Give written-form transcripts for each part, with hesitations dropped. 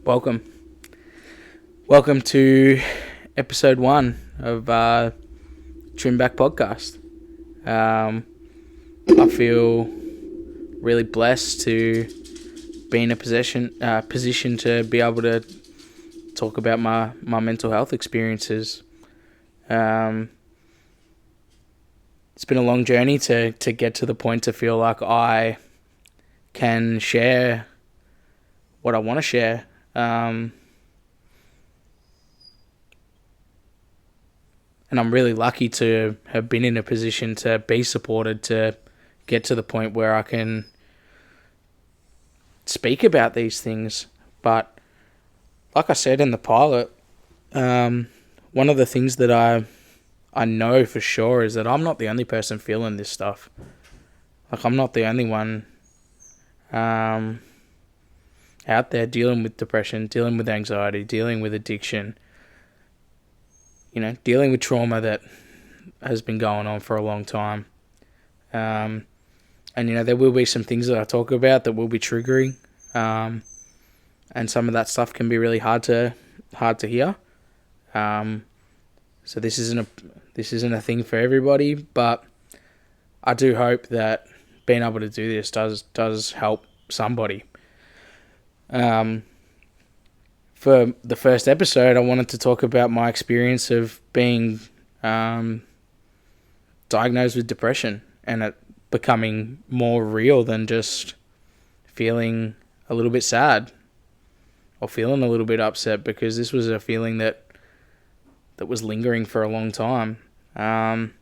Welcome. Welcome to episode 1 of Trim Back Podcast. I feel really blessed to be in a position to be able to talk about my mental health experiences. It's been a long journey to get to the point to feel like I can share what I want to share. And I'm really lucky to have been in a position to be supported to get to the point where I can speak about these things. But like I said in the pilot, one of the things that I know for sure is that I'm not the only person feeling this stuff. Like, I'm not the only one out there dealing with depression, dealing with anxiety, dealing with addiction, dealing with trauma that has been going on for a long time. And there will be some things that I talk about that will be triggering. And some of that stuff can be really hard to hear. So this isn't a thing for everybody, but I do hope that being able to do this does help somebody. For the first episode, I wanted to talk about my experience of being diagnosed with depression and it becoming more real than just feeling a little bit sad or feeling a little bit upset, because this was a feeling that was lingering for a long time. Sort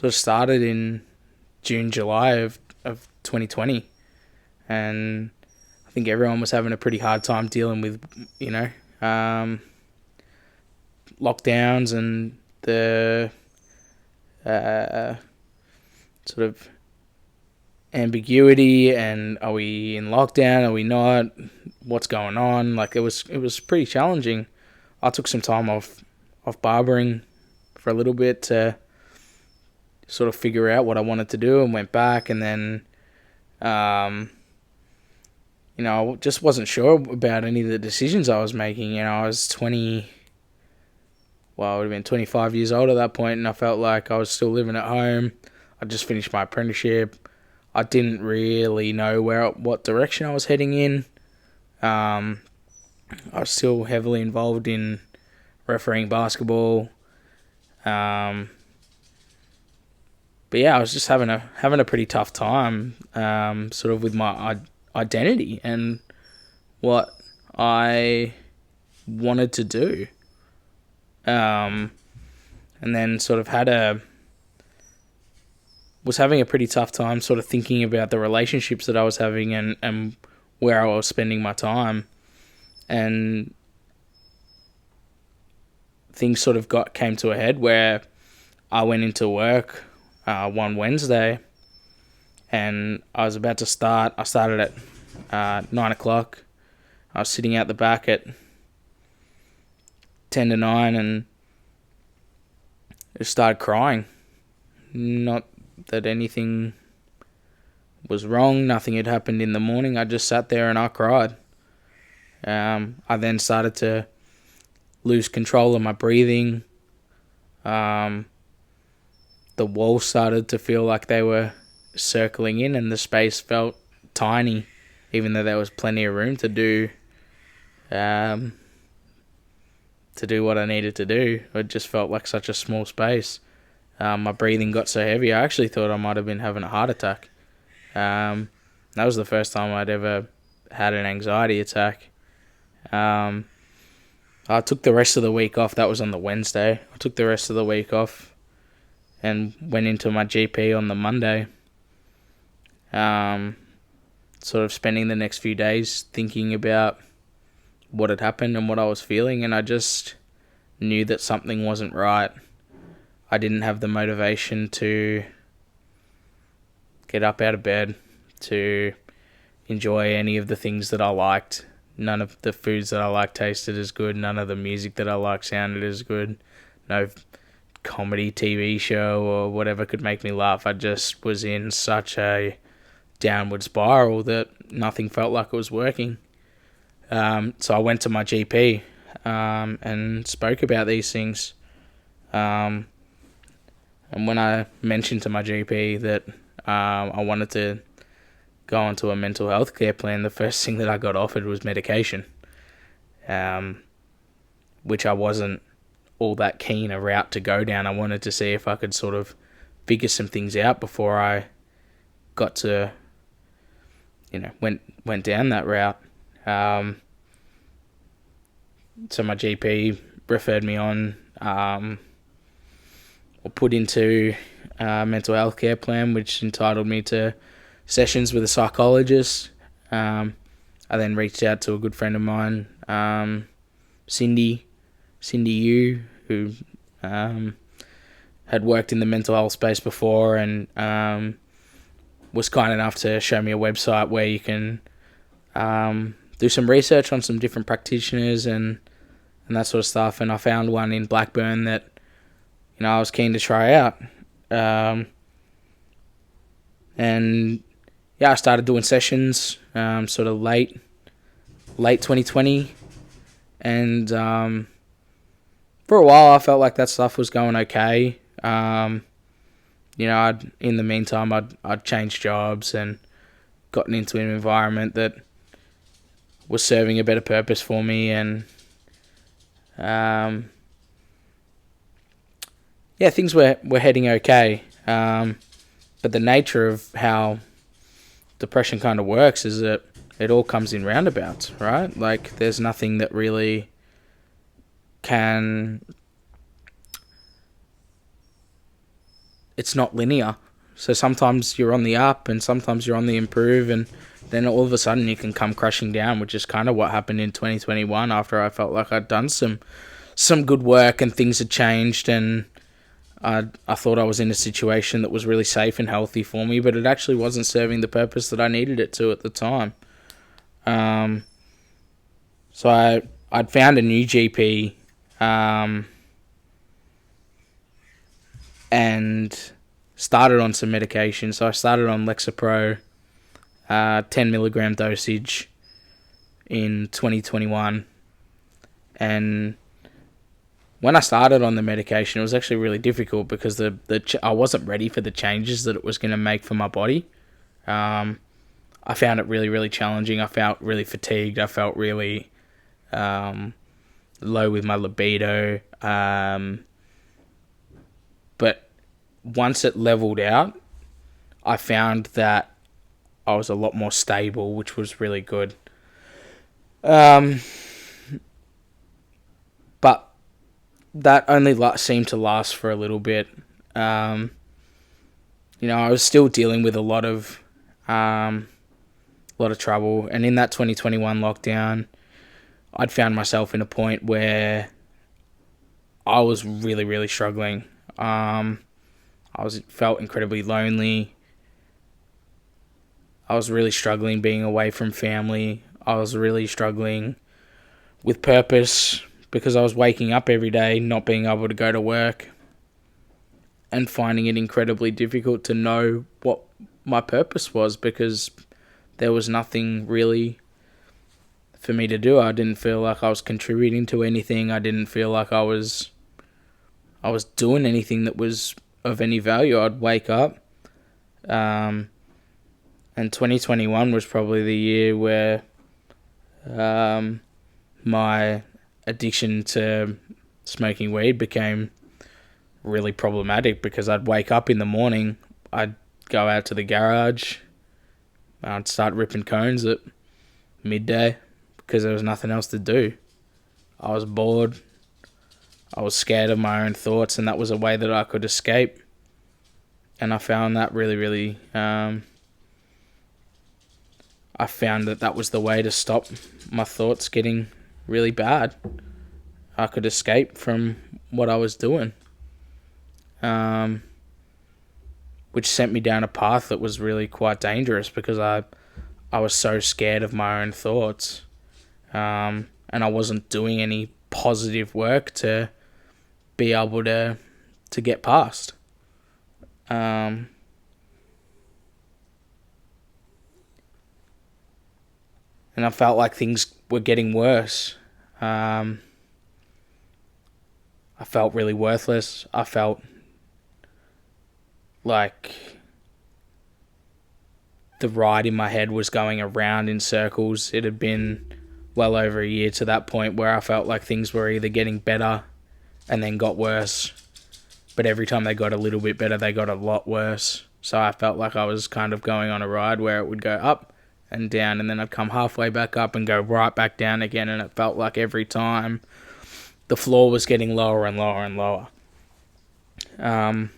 of started in June, July of 2020, and I think everyone was having a pretty hard time dealing with, lockdowns and the sort of ambiguity, and are we in lockdown, are we not, what's going on? Like, it was pretty challenging. I took some time off barbering for a little bit to sort of figure out what I wanted to do, and went back, and then I just wasn't sure about any of the decisions I was making. I was I would have been 25 years old at that point, and I felt like I was still living at home. I just finished my apprenticeship. I didn't really know what direction I was heading in. I was still heavily involved in refereeing basketball. But yeah, I was just having a pretty tough time, sort of with my identity and what I wanted to do. And then sort of was having a pretty tough time sort of thinking about the relationships that I was having and where I was spending my time. And things sort of came to a head where I went into work one Wednesday, and I was about to start. I started at 9 o'clock. I was sitting out the back at 10 to 9 and just started crying. Not that anything was wrong, nothing had happened in the morning. I just sat there and I cried. I then started to lose control of my breathing. The walls started to feel like they were circling in, and the space felt tiny, even though there was plenty of room to do what I needed to do. It just felt like such a small space. My breathing got so heavy, I actually thought I might have been having a heart attack. That was the first time I'd ever had an anxiety attack. I took the rest of the week off. That was on the Wednesday. I took the rest of the week off and went into my GP on the Monday. Sort of spending the next few days thinking about what had happened and what I was feeling, and I just knew that something wasn't right. I didn't have the motivation to get up out of bed, to enjoy any of the things that I liked. None of the foods that I liked tasted as good. None of the music that I liked sounded as good. No comedy TV show or whatever could make me laugh. I just was in such a downward spiral that nothing felt like it was working. So I went to my GP and spoke about these things. And when I mentioned to my GP that I wanted to go onto a mental health care plan, the first thing that I got offered was medication, which I wasn't all that keen a route to go down. I wanted to see if I could sort of figure some things out before I got to, went down that route. So my GP referred me on, or put into a mental health care plan, which entitled me to sessions with a psychologist. I then reached out to a good friend of mine, Cindy Yu, who had worked in the mental health space before, and was kind enough to show me a website where you can do some research on some different practitioners and that sort of stuff. And I found one in Blackburn that I was keen to try out. And I started doing sessions sort of late 2020, and for a while I felt like that stuff was going okay. In the meantime I'd changed jobs and gotten into an environment that was serving a better purpose for me, and things were heading okay. But the nature of how depression kind of works is that it all comes in roundabouts, right? Like, there's nothing that really can... It's not linear. So sometimes you're on the up and sometimes you're on the improve, and then all of a sudden you can come crashing down, which is kind of what happened in 2021 after I felt like I'd done some good work and things had changed, and I thought I was in a situation that was really safe and healthy for me, but it actually wasn't serving the purpose that I needed it to at the time. So I'd found a new GP, and started on some medication. So I started on Lexapro, 10 milligram dosage in 2021, and when I started on the medication, it was actually really difficult because I wasn't ready for the changes that it was going to make for my body. I found it really, really challenging. I felt really fatigued. I felt really low with my libido. But once it leveled out, I found that I was a lot more stable, which was really good. But that only seemed to last for a little bit. I was still dealing with a lot of trouble, and in that 2021 lockdown, I'd found myself in a point where I was really, really struggling. Felt incredibly lonely. I was really struggling being away from family. I was really struggling with purpose, because I was waking up every day, not being able to go to work, and finding it incredibly difficult to know what my purpose was, because there was nothing really for me to do. I didn't feel like I was contributing to anything. I didn't feel like I was doing anything that was of any value. I'd wake up, and 2021 was probably the year where my addiction to smoking weed became really problematic, because I'd wake up in the morning, I'd go out to the garage, I'd start ripping cones at midday because there was nothing else to do. I was bored, I was scared of my own thoughts, and that was a way that I could escape. And I found that really, really I found that was the way to stop my thoughts getting really bad. I could escape from what I was doing, which sent me down a path that was really quite dangerous, because I was so scared of my own thoughts, and I wasn't doing any positive work to be able to get past. And and I felt like things were getting worse. I felt really worthless. I felt like the ride in my head was going around in circles. It had been well over a year to that point where I felt like things were either getting better and then got worse, but every time they got a little bit better, they got a lot worse. So I felt like I was kind of going on a ride where it would go up and down, and then I'd come halfway back up and go right back down again, and it felt like every time the floor was getting lower and lower and lower. And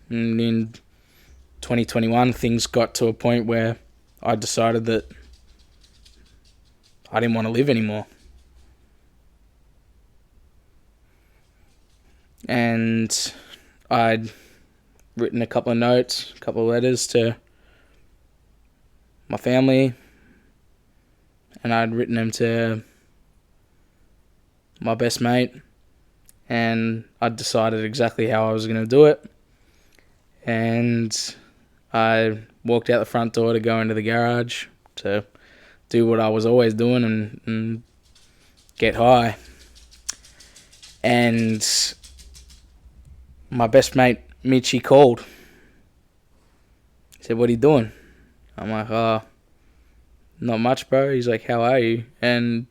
in 2021, things got to a point where I decided that I didn't want to live anymore. And I'd written a couple of notes, a couple of letters to my family, and I'd written them to my best mate, and I'd decided exactly how I was going to do it. And I walked out the front door to go into the garage to do what I was always doing and get high. And my best mate, Mitch, he called. He said, "What are you doing?" I'm like, "Oh, not much, bro." He's like, "How are you?" And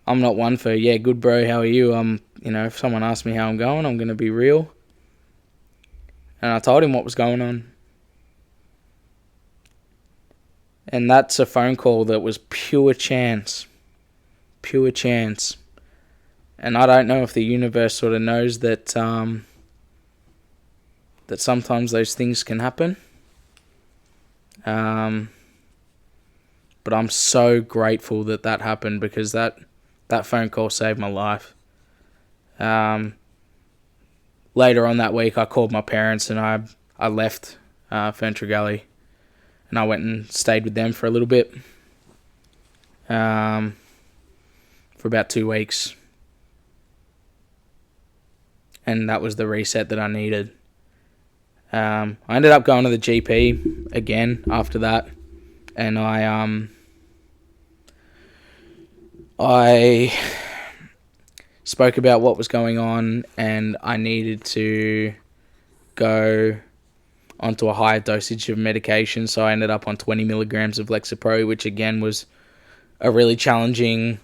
I'm not one for, "Yeah, good, bro, how are you?" If someone asks me how I'm going, I'm going to be real. And I told him what was going on. And that's a phone call that was pure chance. Pure chance. And I don't know if the universe sort of knows that that sometimes those things can happen. But I'm so grateful that happened, because that phone call saved my life. Later on that week, I called my parents and I left Ferntree Gully, and I went and stayed with them for a little bit, for about 2 weeks. And that was the reset that I needed. I ended up going to the GP again after that, and I spoke about what was going on, and I needed to go onto a higher dosage of medication. So I ended up on 20 milligrams of Lexapro, which again was a really challenging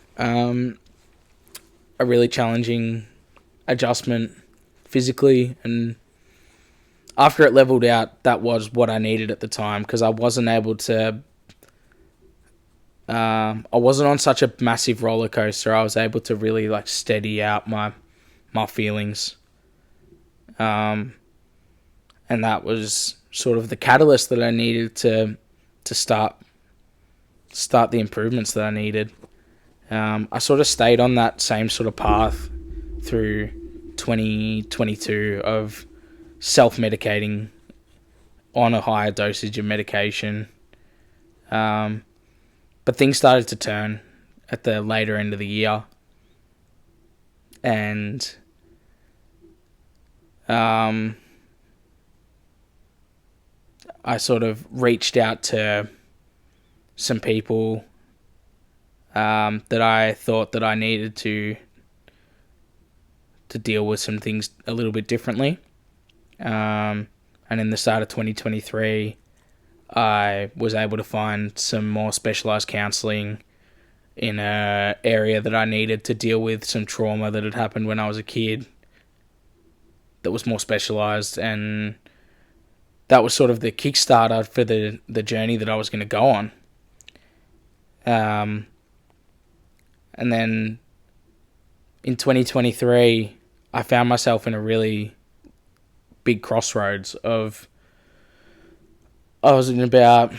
adjustment physically. And after it leveled out, that was what I needed at the time, because I wasn't able to. I wasn't on such a massive roller coaster. I was able to really steady out my feelings, and that was sort of the catalyst that I needed to start the improvements that I needed. I sort of stayed on that same sort of path through 2022 of self-medicating on a higher dosage of medication. But things started to turn at the later end of the year. And I sort of reached out to some people that I thought that I needed to deal with some things a little bit differently. And in the start of 2023, I was able to find some more specialised counselling in an area that I needed to deal with some trauma that had happened when I was a kid that was more specialised, and that was sort of the Kickstarter for the journey that I was going to go on. And then in 2023, I found myself in a really big crossroads of I was in about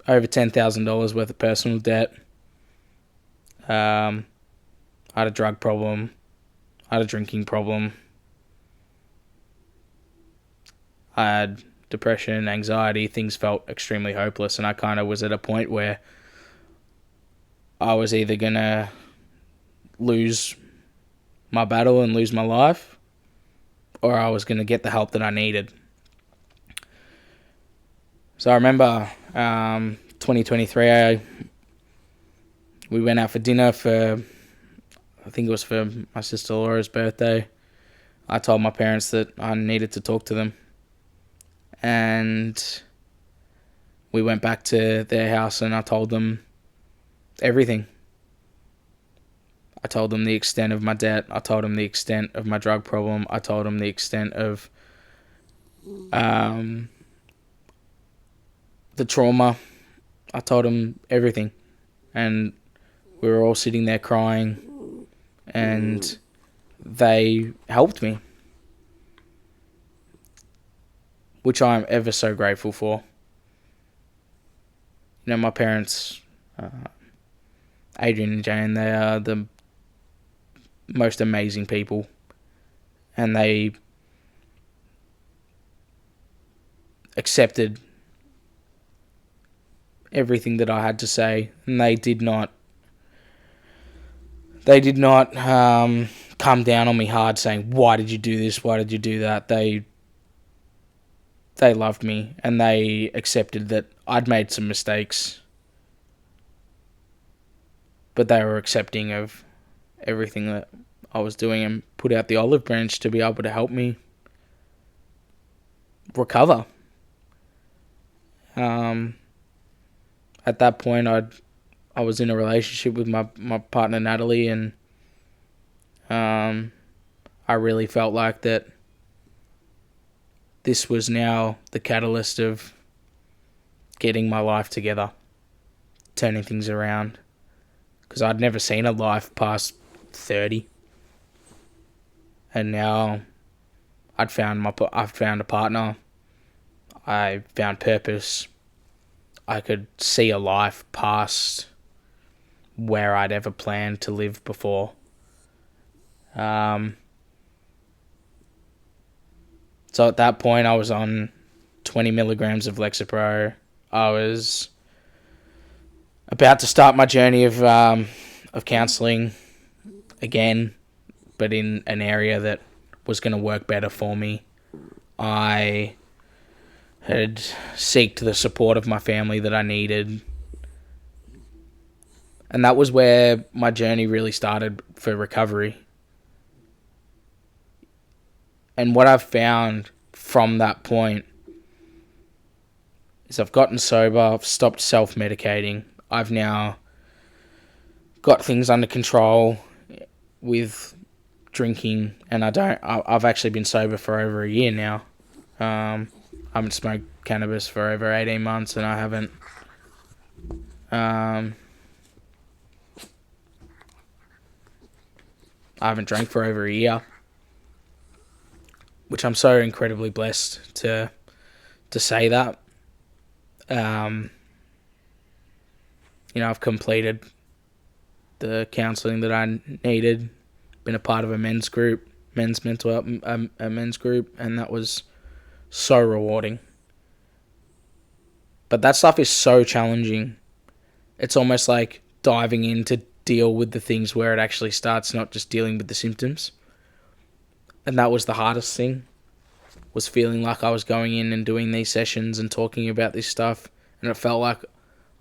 over $10,000 worth of personal debt. I had a drug problem. I had a drinking problem. I had depression, anxiety. Things felt extremely hopeless, and I kind of was at a point where I was either going to lose my battle and lose my life, or I was going to get the help that I needed. So I remember 2023, we went out for dinner for, I think it was for my sister Laura's birthday. I told my parents that I needed to talk to them. And we went back to their house and I told them everything. I told them the extent of my debt. I told them the extent of my drug problem. I told them the extent of the trauma. I told them everything. And we were all sitting there crying. And they helped me, which I am ever so grateful for. You know, my parents, Adrian and Jane, they are the most amazing people, and they accepted everything that I had to say, and they did not come down on me hard saying, why did you do this, why did you do that? They loved me, and they accepted that I'd made some mistakes, but they were accepting of everything that I was doing and put out the olive branch to be able to help me recover. At that point, I was in a relationship with my partner Natalie, and I really felt like that this was now the catalyst of getting my life together, turning things around, because I'd never seen a life past 30, and now I've found a partner. I found purpose. I could see a life past where I'd ever planned to live before. So at that point, I was on 20 milligrams of Lexapro. I was about to start my journey of counselling again, but in an area that was going to work better for me. I had sought the support of my family that I needed. And that was where my journey really started for recovery. And what I've found from that point is I've gotten sober, I've stopped self-medicating. I've now got things under control with drinking, and I've actually been sober for over a year now. I haven't smoked cannabis for over 18 months, and I haven't drank for over a year, which I'm so incredibly blessed to say that. I've completed the counselling that I needed, been a part of a men's mental health, a men's group, and that was so rewarding. But that stuff is so challenging. It's almost like diving in to deal with the things where it actually starts, not just dealing with the symptoms. And that was the hardest thing, was feeling like I was going in and doing these sessions and talking about this stuff, and it felt like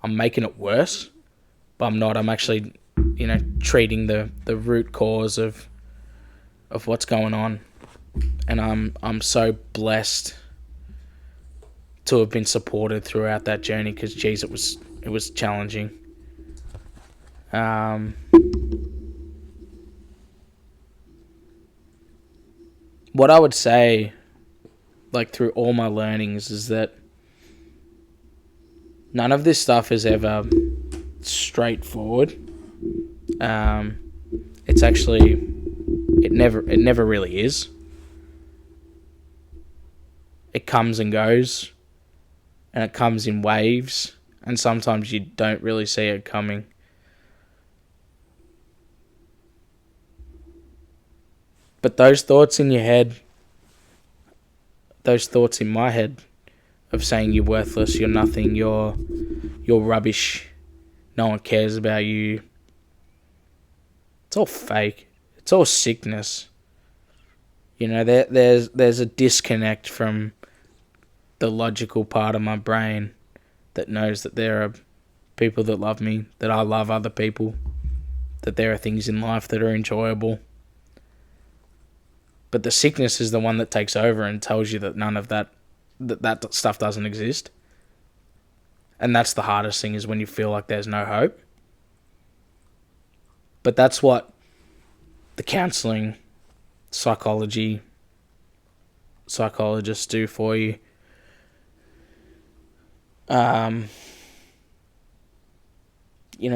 I'm making it worse, but I'm not. I'm actually, treating the root cause of what's going on. And I'm so blessed to have been supported throughout that journey, because geez, it was challenging. What I would say, like, through all my learnings, is that none of this stuff is ever straightforward. It's actually, it never really is. It comes and goes, and it comes in waves, and sometimes you don't really see it coming. But those thoughts in your head, those thoughts in my head of saying you're worthless, you're nothing, you're rubbish, no one cares about you, it's all fake. It's all sickness. There's a disconnect from the logical part of my brain that knows that there are people that love me, that I love other people, that there are things in life that are enjoyable. But the sickness is the one that takes over and tells you that none of that stuff doesn't exist. And that's the hardest thing, is when you feel like there's no hope. But that's what the counselling, psychologists do for you.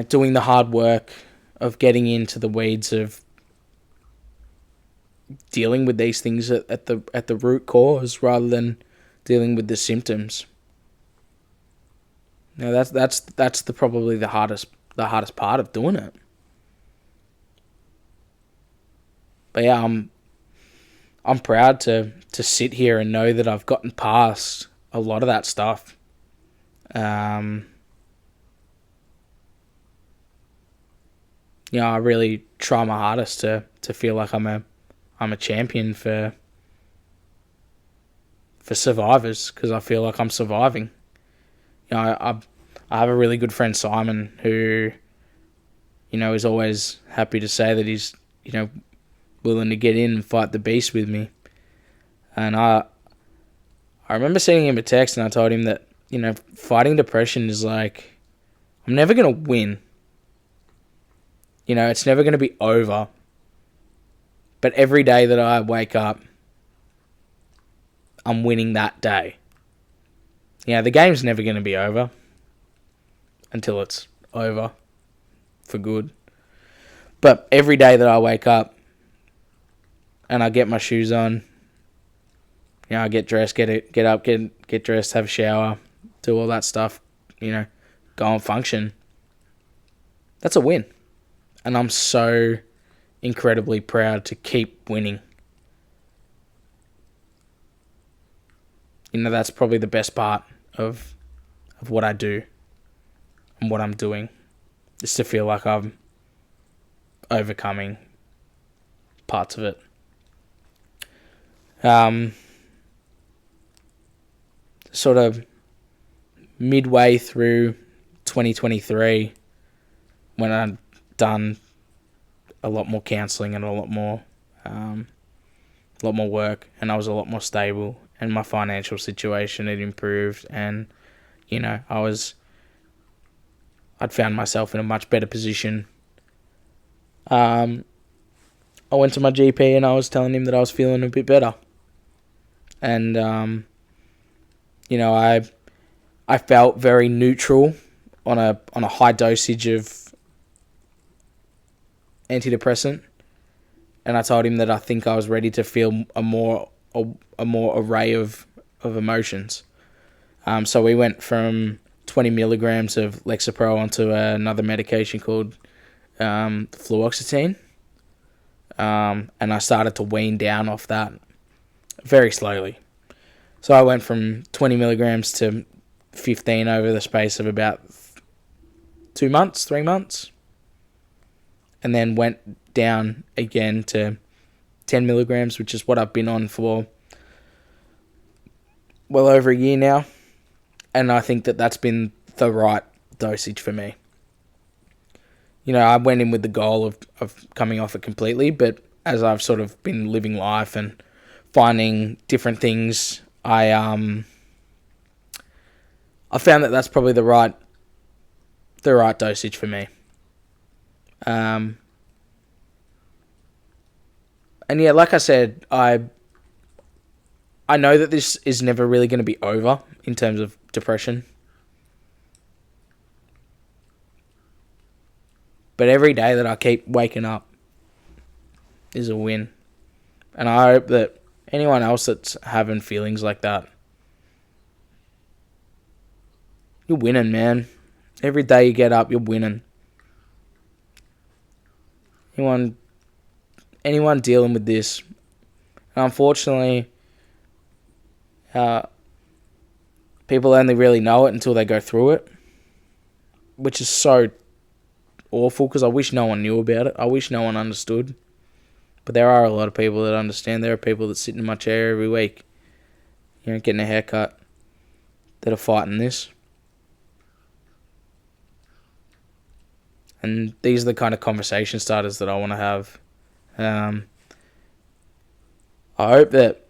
Doing the hard work of getting into the weeds of dealing with these things at the root cause, rather than dealing with the symptoms. Now that's probably the hardest part of doing it. But yeah, I'm proud to sit here and know that I've gotten past a lot of that stuff. I really try my hardest to feel like I'm a champion for survivors, because I feel like I'm surviving. I have a really good friend, Simon, who is always happy to say that he's willing to get in and fight the beast with me. And I remember sending him a text, and I told him that fighting depression is like, I'm never gonna win. It's never gonna be over. But every day that I wake up, I'm winning that day. The game's never going to be over until it's over for good. But every day that I wake up and I get my shoes on, I get dressed, get up, get dressed, have a shower, do all that stuff, go and function. That's a win. And I'm so incredibly proud to keep winning. That's probably the best part of what I do and what I'm doing, is to feel like I'm overcoming parts of it. Sort of midway through 2023, when I'd done a lot more counselling and a lot more work, and I was a lot more stable, and my financial situation had improved, and I'd found myself in a much better position. I went to my GP and I was telling him that I was feeling a bit better, and I felt very neutral on a high dosage of antidepressant, and I told him that I think I was ready to feel a more array of emotions. So we went from 20 milligrams of Lexapro onto another medication called fluoxetine, and I started to wean down off that very slowly. So I went from 20 milligrams to 15 over the space of about 3 months, and then went down again to 10 milligrams, which is what I've been on for well over a year now. And I think that that's been the right dosage for me. I went in with the goal of coming off it completely, but as I've sort of been living life and finding different things, I found that that's probably the right dosage for me. And yeah, like I said, I know that this is never really going to be over in terms of depression. But every day that I keep waking up is a win. And I hope that anyone else that's having feelings like that, you're winning, man. Every day you get up, you're winning. Anyone dealing with this, and unfortunately, people only really know it until they go through it, which is so awful, because I wish no one knew about it. I wish no one understood. But there are a lot of people that understand. There are people that sit in my chair every week, getting a haircut, that are fighting this. And these are the kind of conversation starters that I want to have. I hope that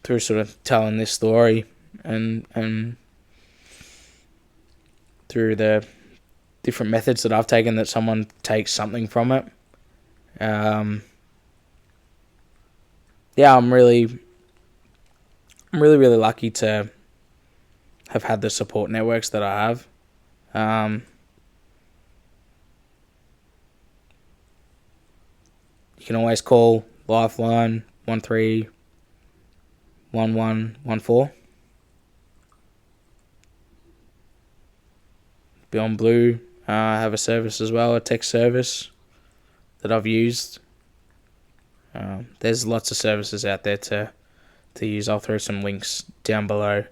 through sort of telling this story and through the different methods that I've taken, that someone takes something from it. I'm really lucky to have had the support networks that I have. You can always call Lifeline 131114. Beyond Blue have a service as well, a text service that I've used. There's lots of services out there to use. I'll throw some links down below.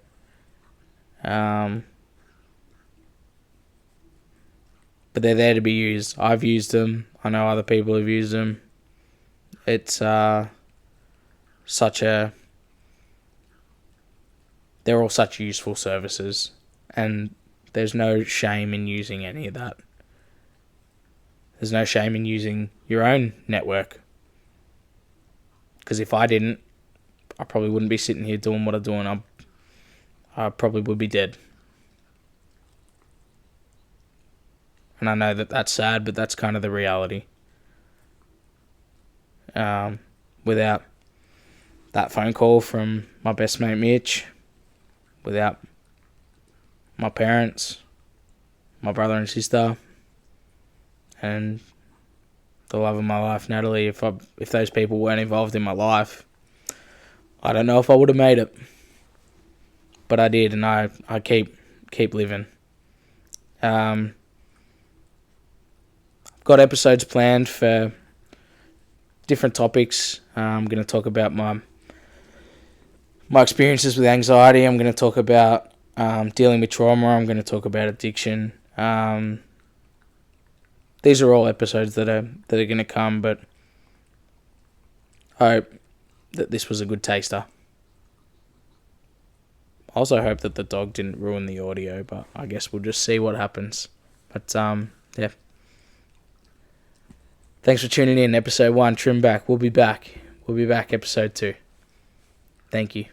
But they're there to be used. I've used them. I know other people have used them. It's they're all such useful services, and there's no shame in using any of that. There's no shame in using your own network. Because if I didn't, I probably wouldn't be sitting here doing what I'm doing. I probably would be dead. And I know that that's sad, but that's kind of the reality. Without that phone call from my best mate Mitch, without my parents, my brother and sister, and the love of my life, Natalie, if those people weren't involved in my life, I don't know if I would have made it. But I did, and I keep living. I've got episodes planned for different topics. I'm going to talk about my experiences with anxiety. I'm going to talk about dealing with trauma. I'm going to talk about addiction. These are all episodes that are going to come, but I hope that this was a good taster. I also hope that the dog didn't ruin the audio, but I guess we'll just see what happens. But yeah. Thanks for tuning in. Episode 1, Trim Back. We'll be back. Episode 2. Thank you.